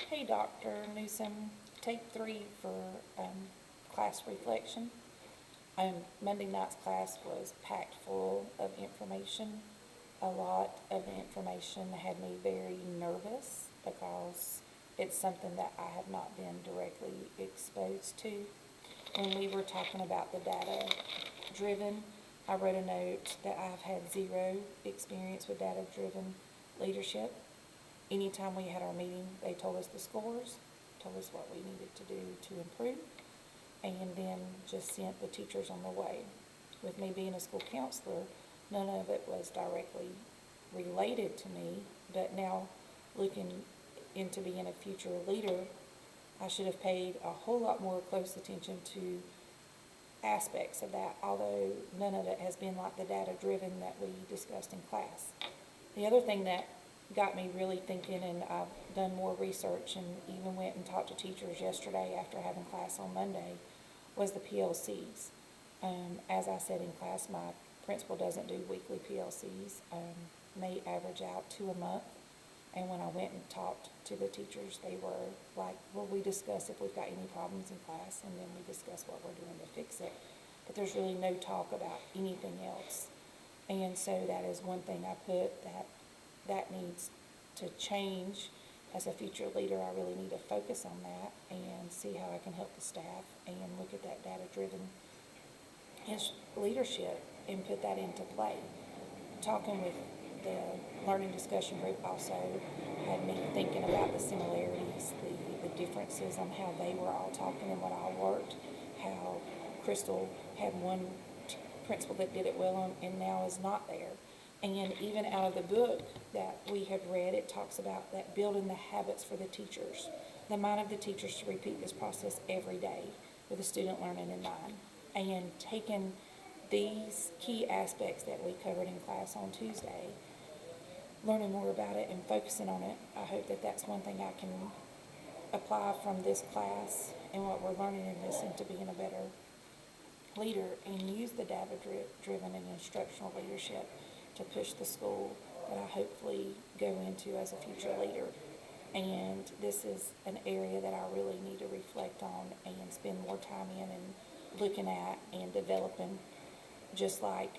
Hey, Dr. Newsom, take 3 for class reflection. Monday night's class was packed full of information. A lot of the information had me very nervous because it's something that I have not been directly exposed to. When we were talking about the data driven, I wrote a note that I've had 0 experience with data driven leadership. Anytime we had our meeting, they told us the scores, told us what we needed to do to improve, and then just sent the teachers on the way. With me being a school counselor, none of it was directly related to me, but now looking into being a future leader, I should have paid a whole lot more close attention to aspects of that, although none of it has been like the data driven that we discussed in class. The other thing that got me really thinking, and I've done more research and even went and talked to teachers yesterday after having class on Monday, was the PLCs. As I said in class, my principal doesn't do weekly PLCs. They average out 2 a month. And when I went and talked to the teachers, they were like, well, we discuss if we've got any problems in class, and then we discuss what we're doing to fix it. But there's really no talk about anything else. And so that is one thing I put that needs to change. As a future leader, I really need to focus on that and see how I can help the staff and look at that data-driven leadership and put that into play. Talking with the learning discussion group also had me thinking about the similarities, the differences on how they were all talking and what all worked, how Crystal had one principal that did it well and now is not there. And even out of the book that we have read, it talks about that building the habits for the teachers, the mind of the teachers to repeat this process every day with the student learning in mind, and taking these key aspects that we covered in class on Tuesday, learning more about it and focusing on it. I hope that that's one thing I can apply from this class and what we're learning in this into being a better leader and use the data-driven and instructional leadership to push the school that I hopefully go into as a future leader. And this is an area that I really need to reflect on and spend more time in and looking at and developing, just like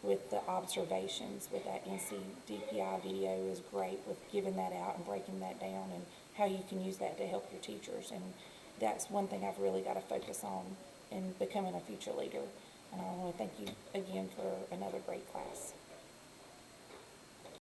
with the observations with that NCDPI video is great with giving that out and breaking that down and how you can use that to help your teachers. And that's one thing I've really got to focus on in becoming a future leader. And I want to thank you again for another great class.